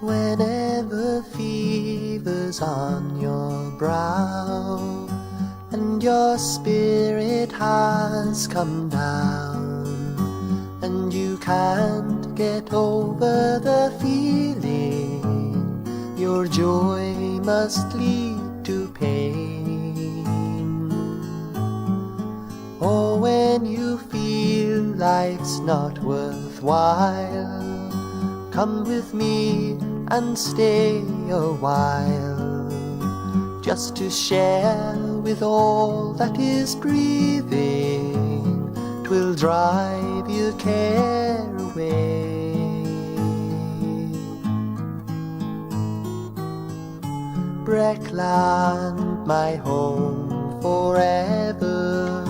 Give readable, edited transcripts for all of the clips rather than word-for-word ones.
Whenever fever's on your brow and your spirit has come down and you can't get over the feeling, your joy must lead to pain. Or when you feel life's not worthwhile, come with me and stay a while, just to share with all that is breathing. 'Twill drive your care away. Breckland, my home forever,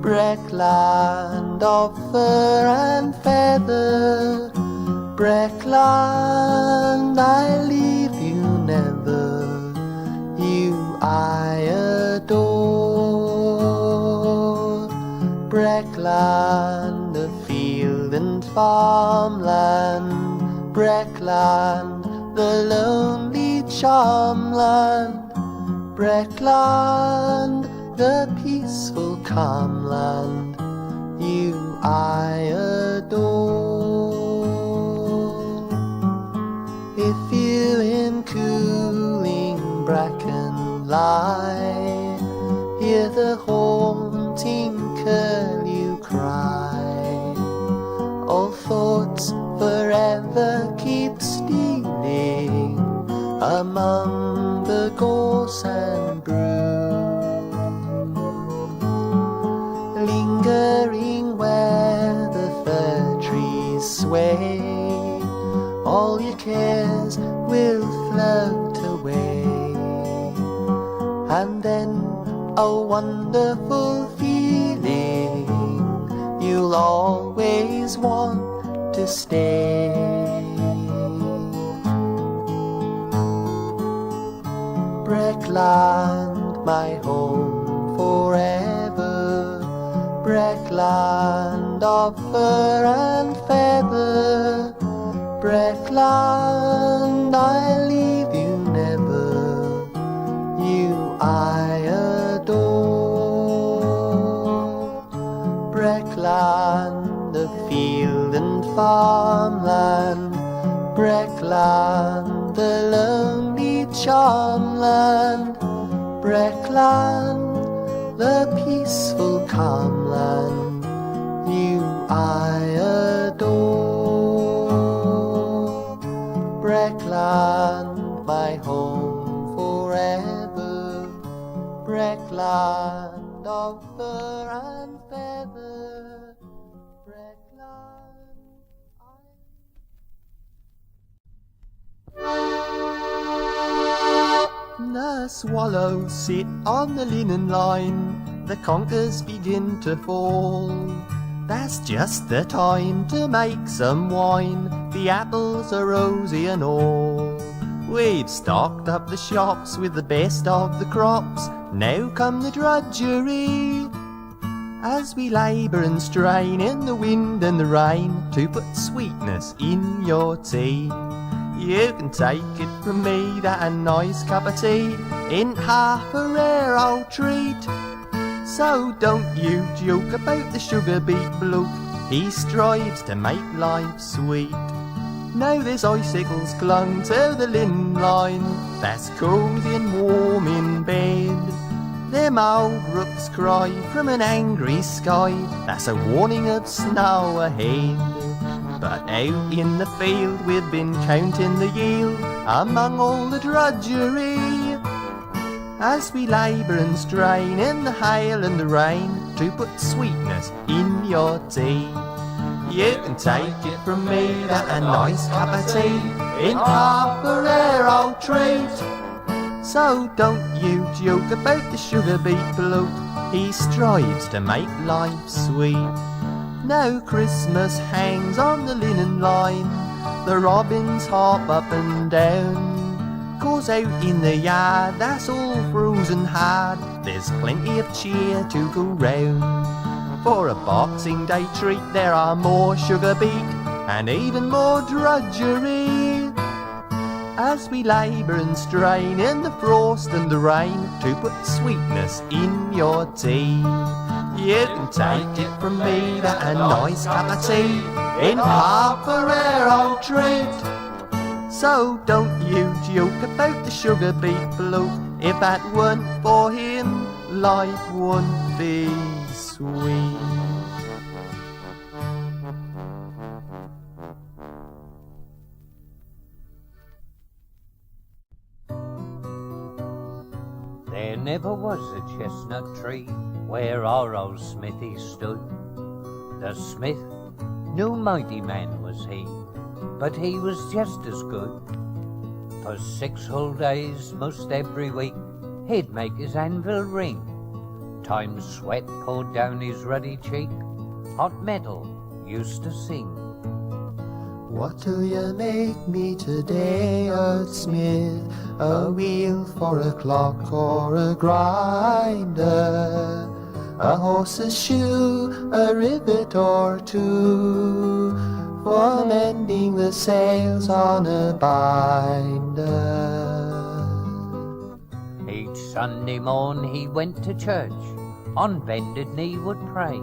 Breckland of fur and feather. Breckland, I leave you never, you I adore. Breckland, a field and farmland, Breckland, the lonely charmland, Breckland, the peaceful calm land, you I adore. If you in cooling bracken lie, hear the haunting curlew cry, all thoughts forever keep stealing among the gorse and broom, lingering where the fir trees sway. All your cares will float away, and then a wonderful feeling, you'll always want to stay. Breckland, my home forever, Breckland of fur and feather. Breckland, I leave you never, you I adore. Breckland, a field and farmland, Breckland, the lonely charmland, Breckland, the peaceful calm land, you I adore. Breckland, my home forever, Breckland of fur and feather, Breckland. The swallows sit on the linen line, the conkers begin to fall. That's just the time to make some wine, the apples are rosy and all. We've stocked up the shops with the best of the crops, now come the drudgery, as we labour and strain in the wind and the rain to put sweetness in your tea. You can take it from me that a nice cup of tea ain't half a rare old treat. So don't you joke about the sugar beet bloke, he strives to make life sweet. Now there's icicles clung to the linen line, that's cosy and warm in bed. Them old rooks cry from an angry sky, that's a warning of snow ahead. But out in the field we've been counting the yield among all the drudgery, as we labour and strain in the hail and the rain to put sweetness in your tea. You can take it from me that a nice cup of tea ain't half a rare old treat. So don't you joke about the sugar beet bloke, he strives to make life sweet. Now Christmas hangs on the linen line, the robins hop up and down, 'cause out in the yard that's all frozen hard, there's plenty of cheer to go round. For a Boxing Day treat there are more sugar beet and even more drudgery, as we labour and strain in the frost and the rain to put sweetness in your tea. You can take it from me that a nice cup of tea in half a rare old treat. So don't you joke about the sugar beet bloke. If that weren't for him, life wouldn't be sweet. There never was a chestnut tree where our old smithy stood. The smith, no mighty man was he, but he was just as good. For 6 whole days, most every week, he'd make his anvil ring. Time sweat poured down his ruddy cheek, hot metal used to sing. What'll you make me today, old smith? A wheel for a clock or a grinder? A horse's shoe, a rivet or two, for mending the sails on a binder. Each Sunday morn he went to church, on bended knee would pray.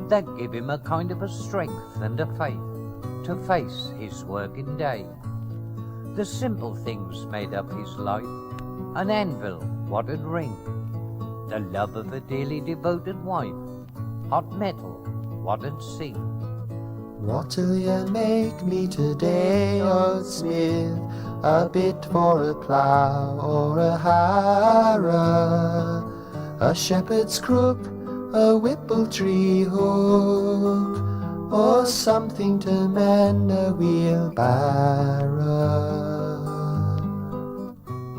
That give him a kind of a strength and a faith to face his working day. The simple things made up his life, an anvil what'd ring, the love of a dearly devoted wife, hot metal what'd sing. What'll you make me today, old smith? A bit for a plough or a harrow, a shepherd's crook, a whippletree hook, or something to mend a wheelbarrow.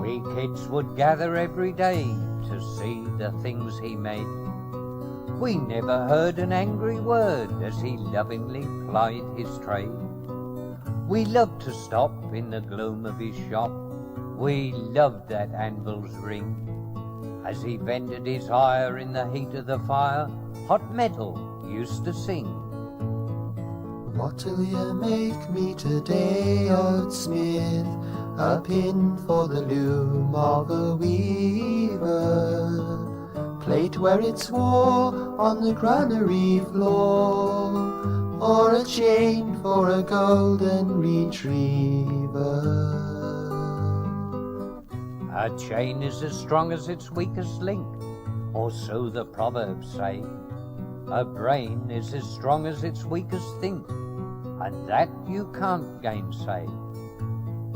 We kids would gather every day to see the things he made. We never heard an angry word as he lovingly plied his trade. We loved to stop in the gloom of his shop. We loved that anvil's ring. As he vended his hire in the heat of the fire, hot metal used to sing. What'll you make me today, old smith? A pin for the loom of a weaver, plate where it's wore on the granary floor, or a chain for a golden retriever. A chain is as strong as its weakest link, or so the proverbs say. A brain is as strong as its weakest think, and that you can't gainsay.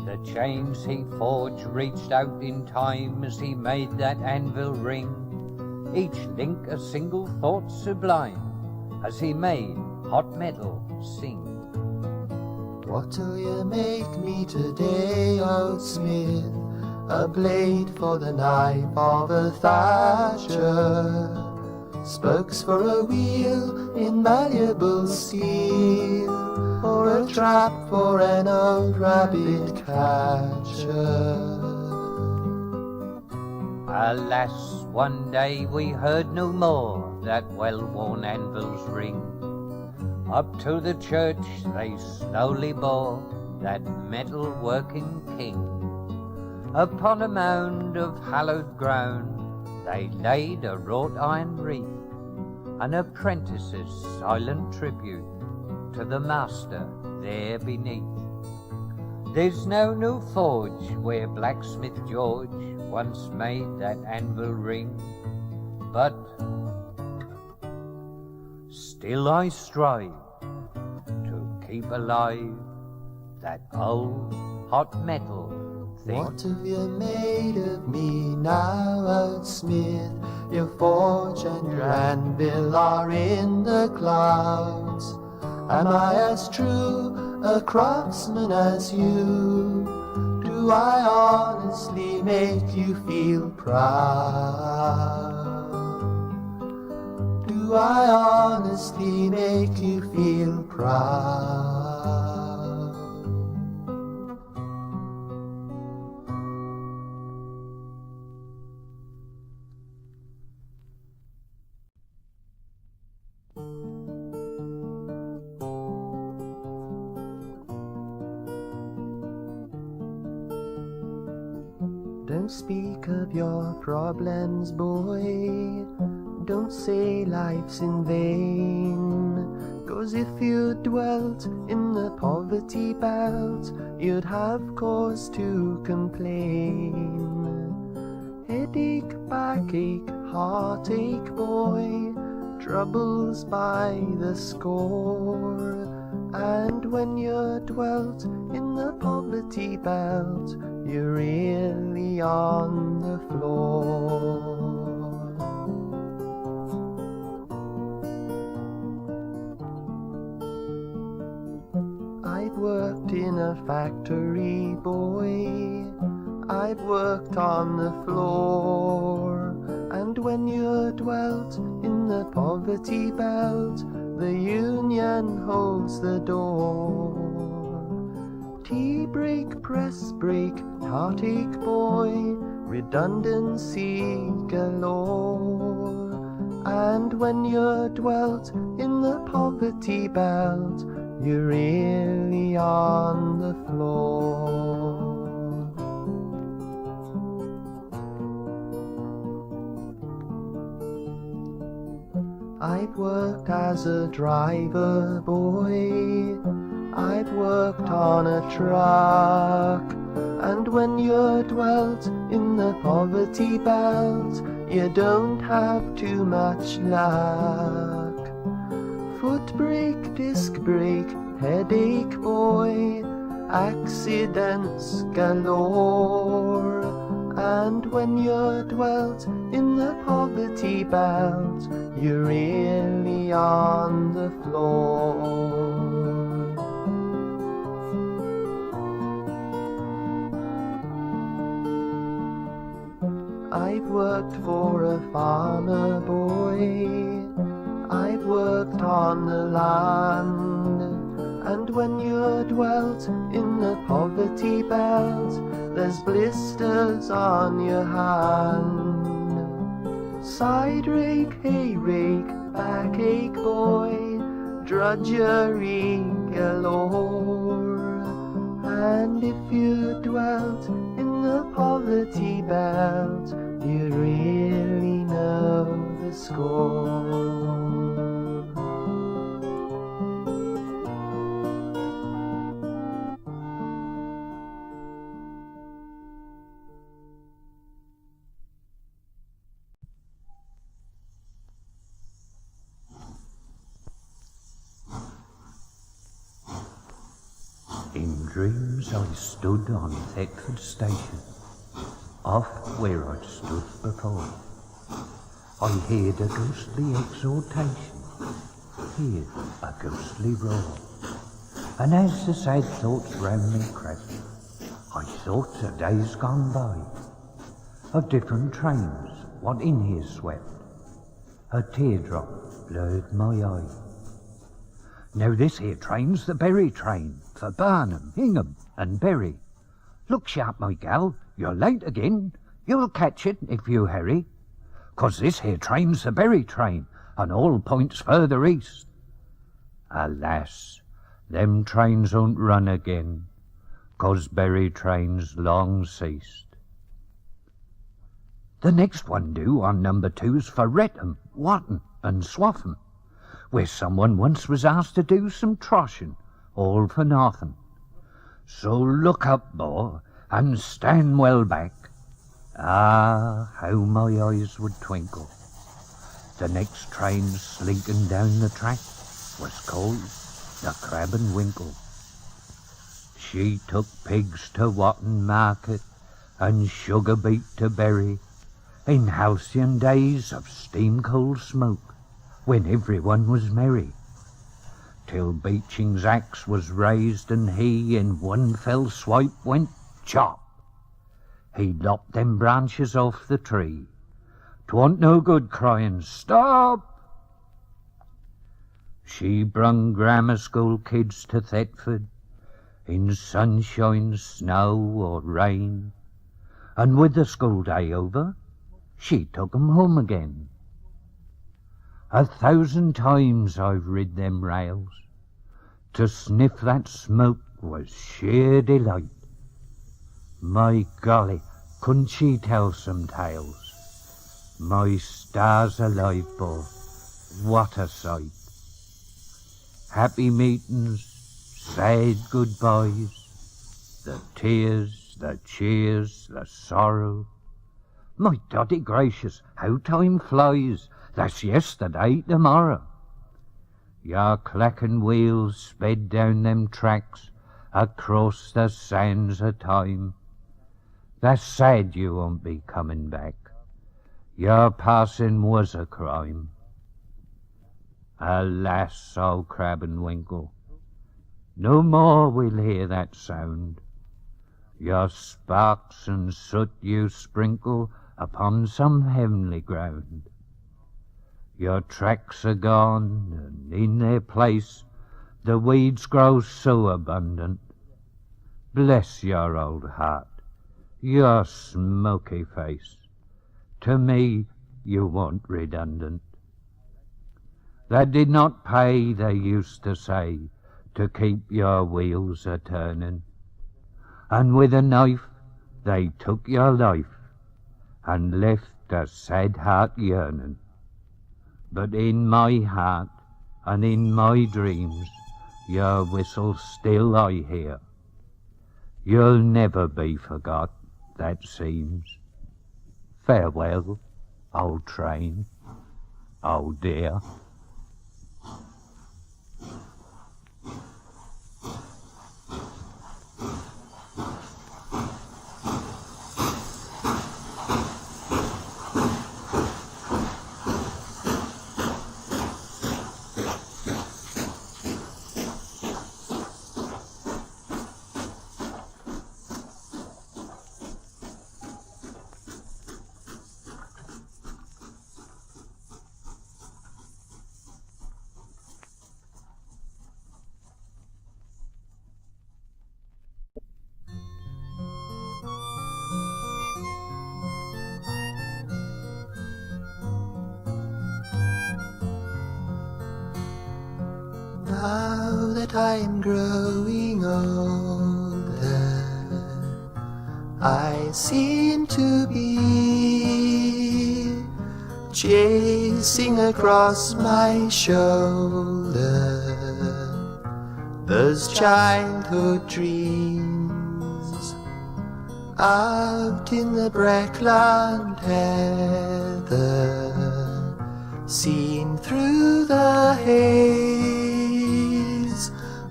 The chains he forged reached out in time as he made that anvil ring, each link a single thought sublime, as he made hot metal sing. What'll you make me today, old smith? A blade for the knife of a thatcher, spokes for a wheel in malleable steel, or a trap for an old rabbit catcher. Alas, one day we heard no more that well-worn anvil's ring. Up to the church they slowly bore that metal-working king. Upon a mound of hallowed ground they laid a wrought iron wreath, an apprentice's silent tribute to the master there beneath. There's no new forge where blacksmith George once made that anvil ring, but still I strive to keep alive that old hot metal thing. What have you made of me now, old smith? Your forge and your anvil are in the clouds. Am I as true a craftsman as you? Do I honestly make you feel proud? Do I honestly make you feel proud? Don't speak of your problems, boy. Don't say life's in vain. 'Cause if you dwelt in the poverty belt, you'd have cause to complain. Headache, backache, heartache, boy, troubles by the score. And when you dwelt in the poverty belt, you're really on the floor. I've worked in a factory, boy. I've worked on the floor. And when you dwelt in the poverty belt, the union holds the door. Tea break, press break, heartache, boy, redundancy galore. And when you dwelt in the poverty belt, you're really on the floor. I've worked as a driver, boy. I've worked on a truck. And when you dwelt in the poverty belt, you don't have too much luck. Foot brake, disc brake, headache, boy, accidents galore. And when you dwelt in the poverty belt, you're really on the floor. I've worked for a farmer, boy. I've worked on the land. And when you dwelt in the poverty belt, there's blisters on your hand. Side rake, hay rake, backache, boy, drudgery galore. And if you dwelt in the poverty belt, you really know the score. In dreams I stood on Thetford Station, off where I'd stood before. I heard a ghostly exhortation, heard a ghostly roar. And as the sad thoughts round me crept, I thought of days gone by, of different trains what in here swept. A teardrop blurred my eye. Now this here train's the Berry train, for Barnum, Hingham and Bury. Look sharp, my gal, you're late again. You'll catch it if you hurry. 'Cause this here train's the Berry train, and all points further east. Alas, them trains won't run again, 'cause Berry trains long ceased. The next one due on number 2's for Wretham, Watton and Swaffham, where someone once was asked to do some troshin', all for nothing. So look up, Bor, and stand well back. Ah, how my eyes would twinkle. The next train slinking down the track was called the Crab and Winkle. She took pigs to Watton Market and sugar beet to Bury, in halcyon days of steam coal smoke, when everyone was merry, till Beeching's axe was raised and he in one fell swipe went chop. He lopped them branches off the tree. 'Twa'n't no good crying, "Stop!" She brung grammar school kids to Thetford, in sunshine, snow or rain, and with the school day over, she took 'em home again. 1,000 times I've rid them rails. To sniff that smoke was sheer delight. My golly, couldn't she tell some tales? My stars alive, Bor, what a sight. Happy meetings, sad goodbyes, the tears, the cheers, the sorrow. My doddy gracious, how time flies, that's yesterday tomorrow. Your clacking wheels sped down them tracks across the sands of time. That's sad you won't be coming back. Your passing was a crime. Alas, old Crab and Winkle, no more we'll hear that sound. Your sparks and soot you sprinkle upon some heavenly ground. Your tracks are gone, and in their place the weeds grow so abundant. Bless your old heart, your smoky face, to me you weren't redundant. That did not pay, they used to say, to keep your wheels a-turning. And with a knife they took your life and left a sad heart yearning. But in my heart and in my dreams your whistle still I hear. You'll never be forgot, that seems. Farewell, old train, old dear. Now that I'm growing older, I seem to be chasing across my shoulder those childhood dreams out in the Breckland heather, seen through the haze.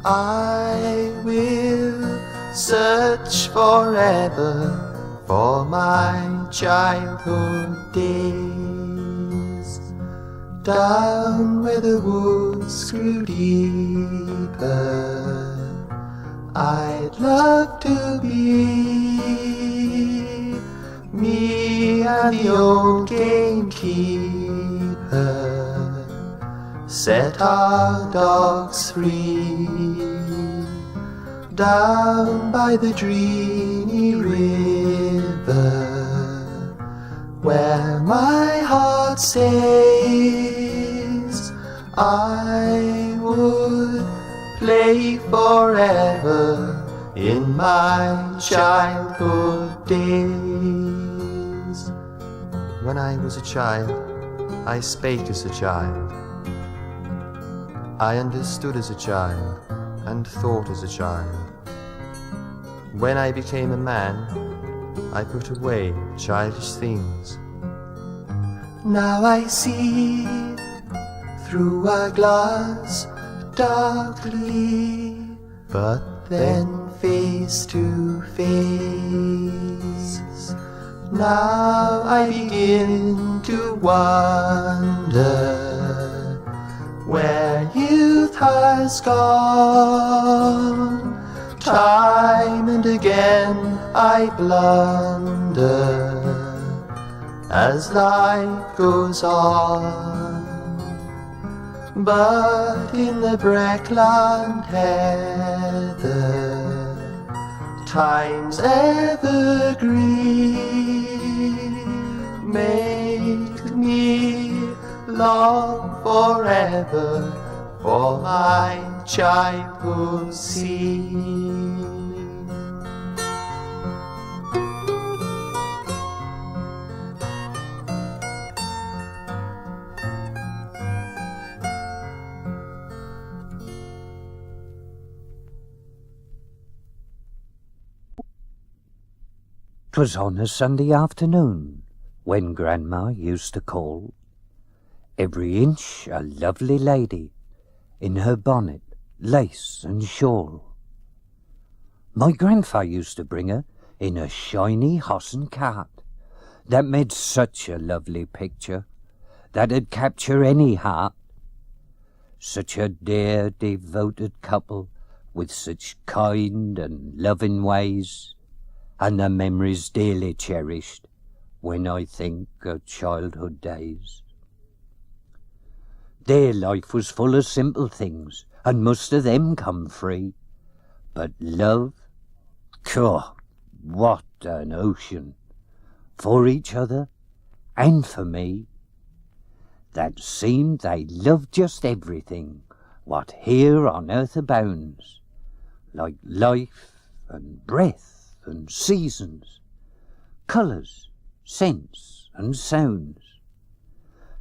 I will search forever for my childhood days, down where the woods grew deeper. I'd love to be me and the old gamekeeper, set our dogs free down by the dreamy river, where my heart says I would play forever in my childhood days. When I was a child, I spake as a child. I understood as a child and thought as a child. When I became a man, I put away childish things. Now I see through a glass darkly, but then face to face. Now I begin to wonder where youth has gone. Time and again I blunder as life goes on, but in the Breckland heather, time's evergreen make me long forever for my childhood scene. 'Twas on a Sunday afternoon, when Grandma used to call, every inch a lovely lady, in her bonnet, lace and shawl. My grandfa used to bring her in a shiny hoss and cart, that made such a lovely picture, that'd capture any heart. Such a dear, devoted couple, with such kind and loving ways, and the memories dearly cherished when I think of childhood days. Their life was full of simple things, and most of them come free. But love, God, what an ocean, for each other and for me. That seemed they loved just everything what here on earth abounds, like life and breath and seasons, colours, scents and sounds.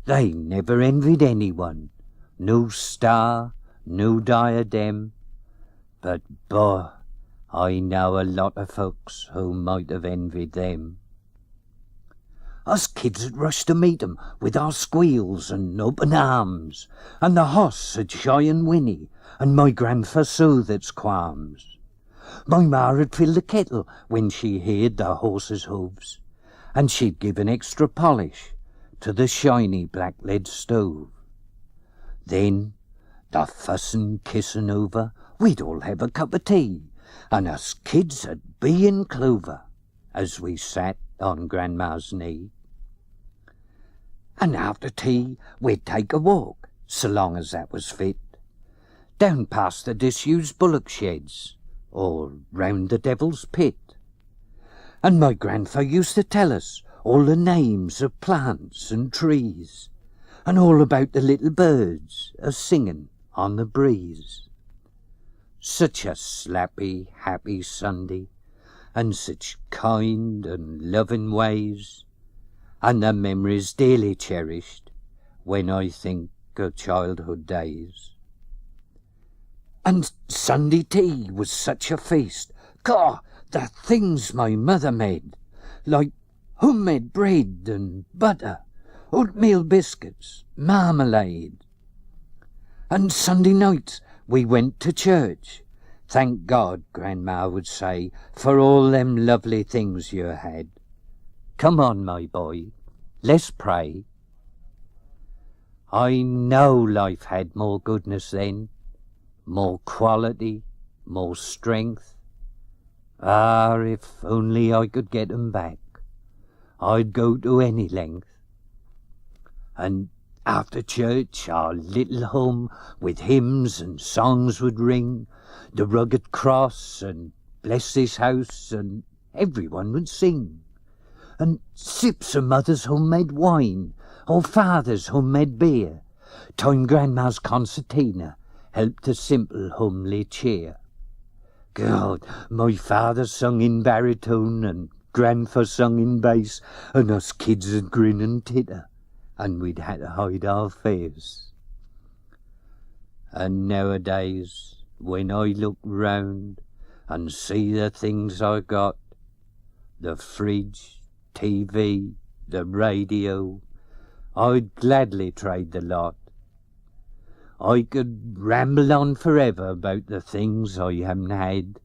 They never envied anyone, no star, no diadem, but boy, I know a lot of folks who might have envied them. Us kids had rushed to meet 'em with our squeals and open arms, and the hoss had shy and whinny, and my grandfa soothed its qualms. My ma had filled the kettle when she heard the horse's hoofs, and she'd give an extra polish to the shiny black lead stove. Then, the fussin' kissin' over, we'd all have a cup of tea, and us kids 'ud be in clover, as we sat on Grandma's knee. And after tea we'd take a walk, so long as that was fit, down past the disused bullock sheds, or round the Devil's Pit. And my grandfa used to tell us all the names of plants and trees, and all about the little birds a-singin' on the breeze. Such a slappy, happy Sunday, and such kind and loving ways, and the memories dearly cherished when I think of childhood days. And Sunday tea was such a feast. God, the things my mother made, like homemade bread and butter, oatmeal biscuits, marmalade. And Sunday nights we went to church. Thank God, Grandma would say, for all them lovely things you had. Come on, my boy, let's pray. I know life had more goodness then, more quality, more strength. Ah, if only I could get 'em back, I'd go to any length. And after church our little home with hymns and songs would ring, the rugged cross and bless this house, and everyone would sing. And sips of mother's homemade wine, or father's homemade beer, time Grandma's concertina helped a simple homely cheer. God, my father sung in baritone, and Grandfa sung in bass, and us kids would grin and titter, and we'd had to hide our fears. And nowadays, when I look round and see the things I got, the fridge, TV, the radio, I'd gladly trade the lot. I could ramble on forever about the things I haven't had,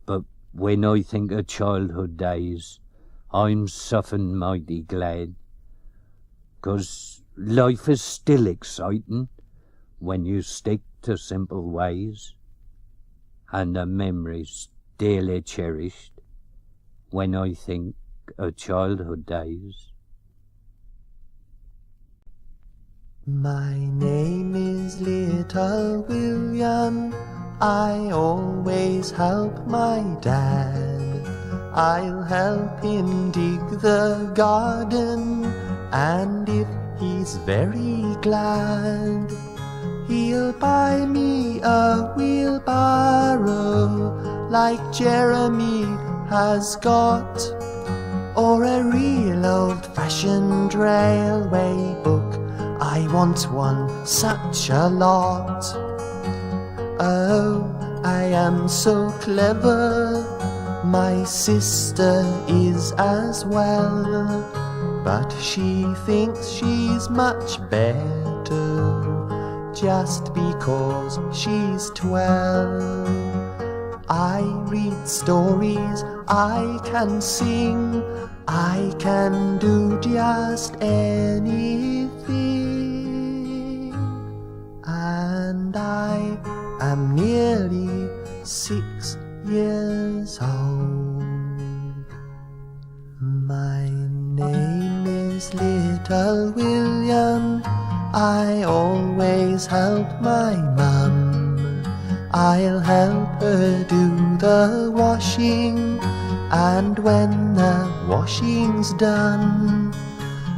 but when I think of childhood days, I'm sufferin' mighty glad, 'cause life is still exciting when you stick to simple ways, and the memories dearly cherished when I think of childhood days. My name is Little William, I always help my dad. I'll help him dig the garden, and if he's very glad, he'll buy me a wheelbarrow like Jeremy has got, or a real old-fashioned railway book. I want one such a lot. Oh, I am so clever, My sister is as well, but she thinks she's much better just because she's 12. I read stories, I can sing, I can do just anything, and I am nearly 6 years old. My name is Little William, I always help my mum. I'll help her do the washing, and when the washing's done,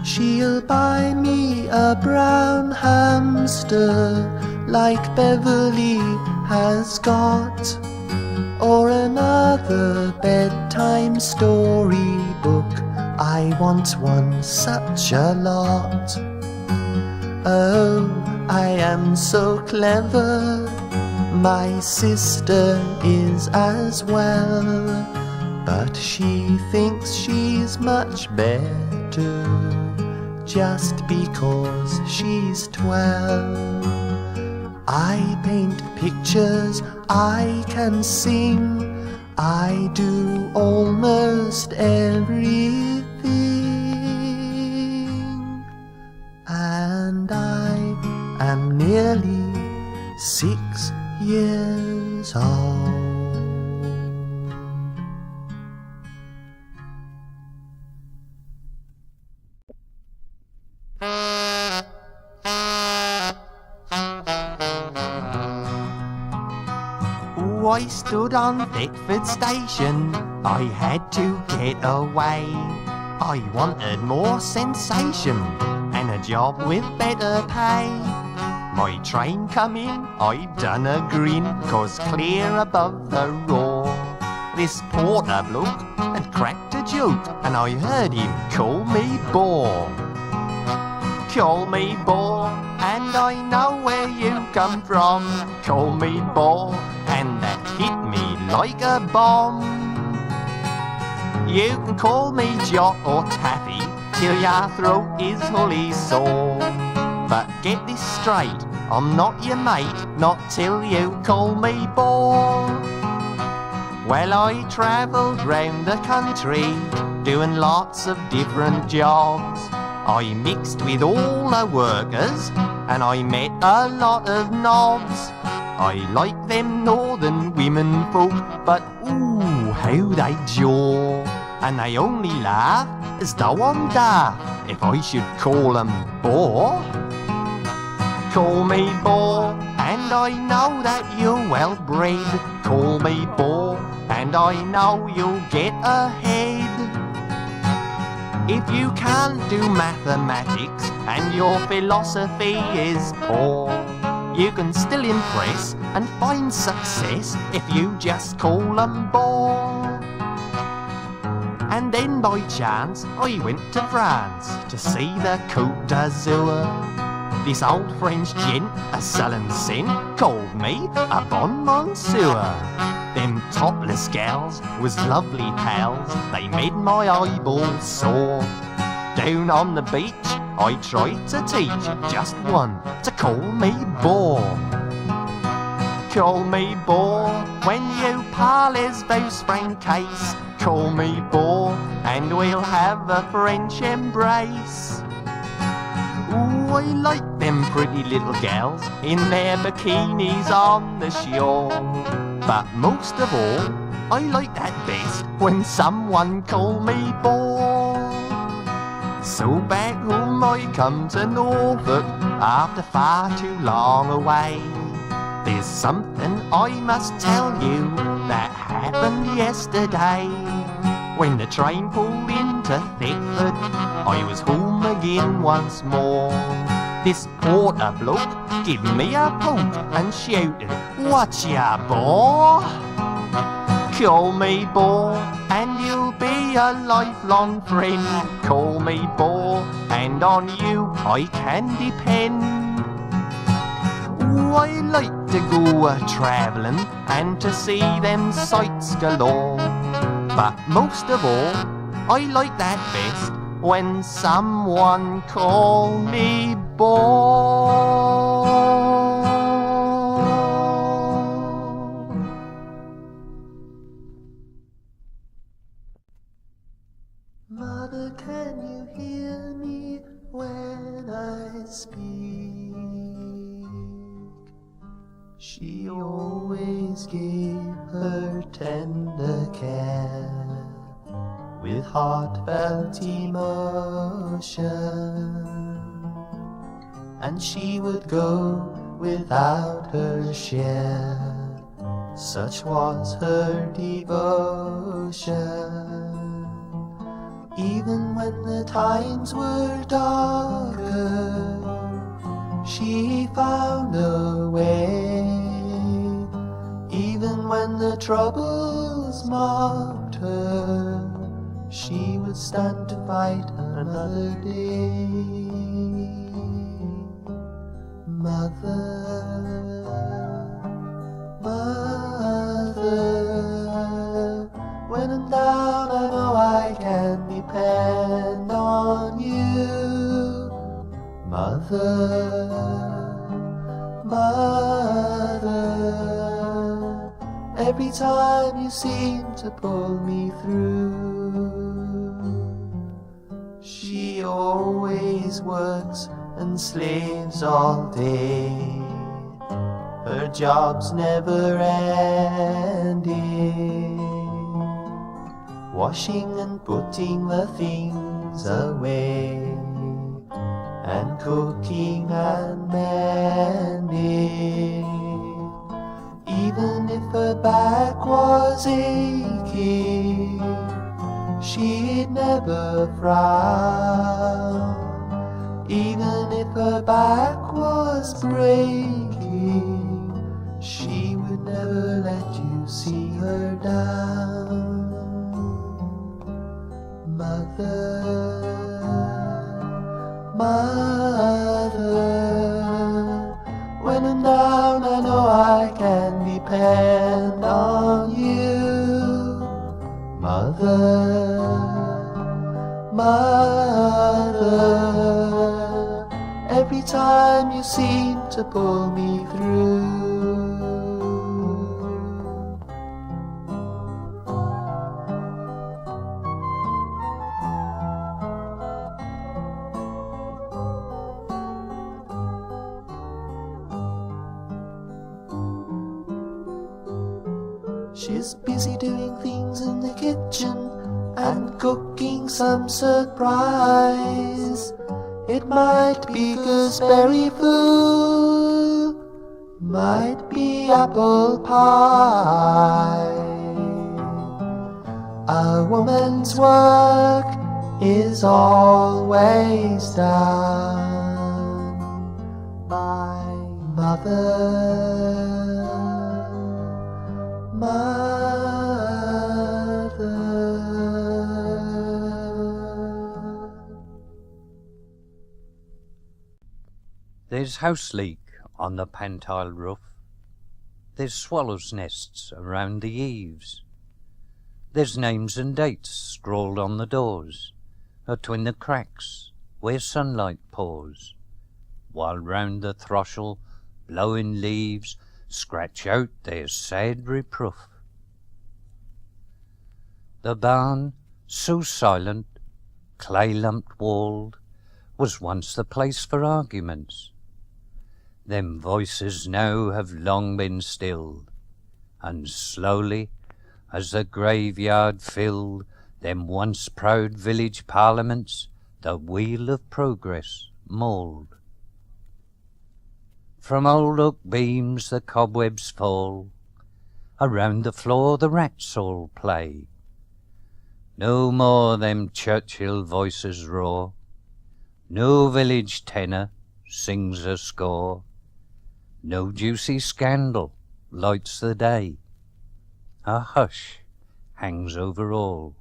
she'll buy me a brown hamster like Beverly has got, or another bedtime storybook. I want one such a lot. Oh, I am so clever. My sister is as well, but she thinks she's much better just because she's 12. I paint pictures, I can sing, I do almost everything, and I am nearly 6 years old. I stood on Thetford Station, I had to get away. I wanted more sensation and a job with better pay. My train come in, I done a grin, 'cause clear above the roar, this porter bloke had cracked a joke, and I heard him call me Bor. Call me Bor, and I know where you come from. Call me Bor, and that hit me like a bomb. You can call me Jock or Taffy till your throat is wholly sore, but get this straight, I'm not your mate, not till you call me Bor. Well, I travelled round the country, doing lots of different jobs. I mixed with all the workers, and I met a lot of knobs. I like them northern women folk, but ooh, how they jaw. And they only laugh as though I'm daft if I should call them Bor. Call me Bor, and I know that you're well bred. Call me Bor, and I know you'll get ahead. If you can't do mathematics and your philosophy is poor, you can still impress and find success if you just call them Bor. And then by chance I went to France to see the Côte d'Azur. This old French gent, a sullen scent, called me a bon monsieur. Them topless gals was lovely pals, they made my eyeballs sore. Down on the beach I tried to teach just one to call me Bor. Call me Bor when you parlez vos francaise. Call me Bor and we'll have a French embrace. Ooh, I like them pretty little gals in their bikinis on the shore. But most of all, I like that best when someone call me Bor. So back home I come to Norfolk after far too long away. There's something I must tell you that happened yesterday. When the train pulled into Thetford, I was home again once more. This porter bloke gave me a poke and shouted, "Whatcha, Bor?" Call me Bor and you'll be a lifelong friend. Call me Bor and on you I can depend. Ooh, I like to go a-travelling and to see them sights galore. But most of all, I like that best when someone call me Bor. Mother, can you hear me when I speak? She always gave her tender care with heartfelt emotion, and she would go without her share, such was her devotion. Even when the times were darker, she found a way. Even when the troubles mocked her, she would stand to fight another day. Mother, mother, when I'm down I know I can depend on you. Mother, mother, every time you seem to pull me through. She always works and slaves all day, her job's never ending, washing and putting the things away, and cooking and mending. Even if her back was aching, she'd never frown. Even if her back was breaking, she would never let you see her down. Mother, mother, when I'm down I know I can depend on you. Mother, mother, every time you seem to pull me through. She's busy doing things in the kitchen and cooking some surprise. It might be gooseberry food, might be apple pie. A woman's work is always done by mother. There's house leak on the pantile roof. There's swallows' nests around the eaves. There's names and dates scrawled on the doors, atween the cracks where sunlight pours, while round the throstle blowing leaves scratch out their sad reproof. The barn, so silent, clay-lumped walled, was once the place for arguments. Them voices now have long been stilled, and slowly, as the graveyard filled them once proud village parliaments, the wheel of progress mould. From old oak beams the cobwebs fall, around the floor the rats all play. No more them Churchill voices roar, no village tenor sings a score, no juicy scandal lights the day. A hush hangs over all.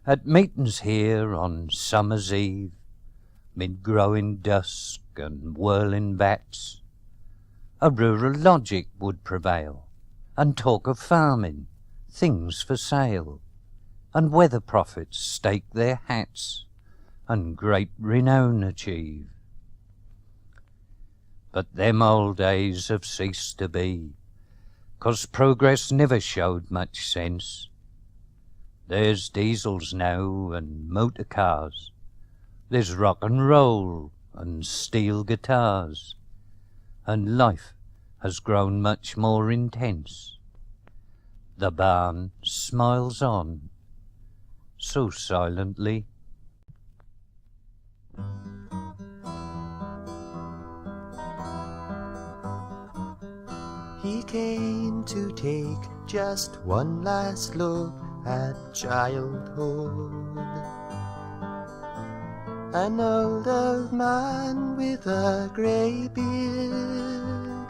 At meetings here on summer's eve, mid growing dusk and whirling bats, a rural logic would prevail, and talk of farming, things for sale, and weather prophets stake their hats, and great renown achieve. But them old days have ceased to be, 'cause progress never showed much sense. There's diesels now and motor cars, there's rock and roll and steel guitars, and life has grown much more intense. The barn smiles on, so silently. He came to take just one last look at childhood. An old man with a grey beard.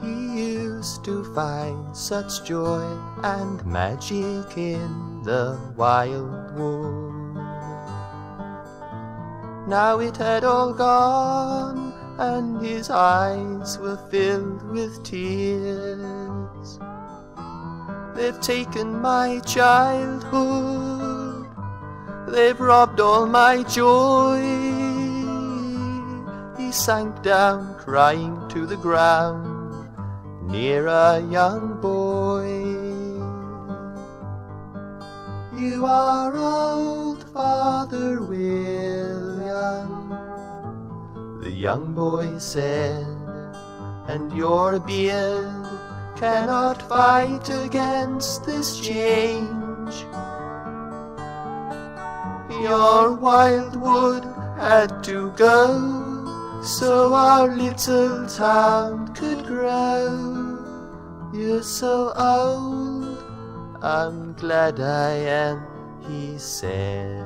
He used to find such joy and magic in the wild wood. Now it had all gone, and his eyes were filled with tears. They've taken my childhood, they've robbed all my joy. He sank down crying to the ground near a young boy. You are old, Father William, the young boy said, and your beard cannot fight against this change. Your wildwood had to go, so our little town could grow. You're so old, I'm glad I am, he said.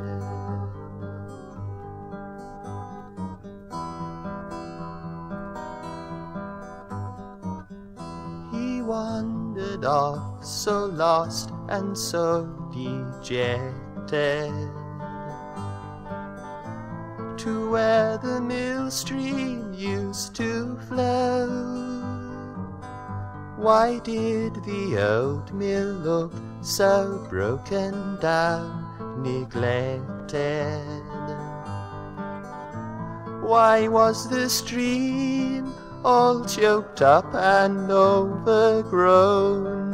He wandered off, so lost and so dejected, to where the mill stream used to flow. Why did the old mill look so broken down, neglected? Why was the stream all choked up and overgrown?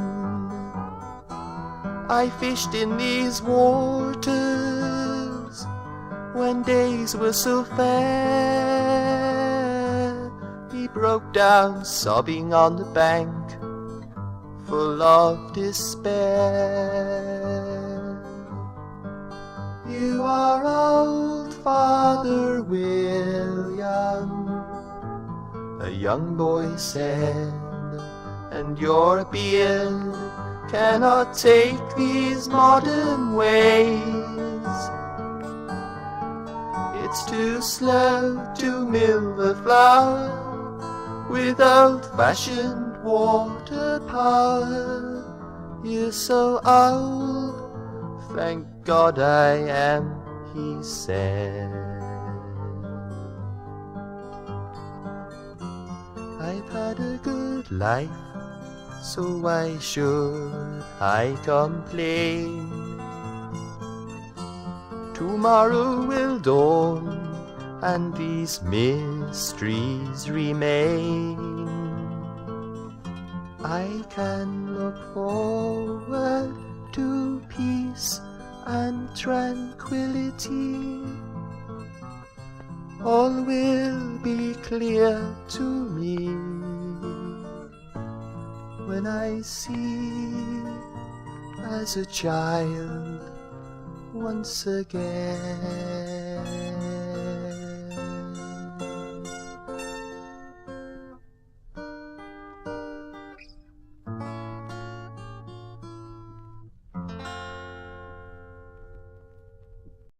I fished in these waters when days were so fair. He broke down sobbing on the bank, full of despair. You are old, Father William, a young boy said, and your beard cannot take these modern ways. It's too slow to mill the flour with old-fashioned water power. You're so old, thank God I am, he said. I've had a good life, so why should I complain? Tomorrow will dawn, and these mysteries remain. I can look forward to peace and tranquility. All will be clear to me when I see as a child once again.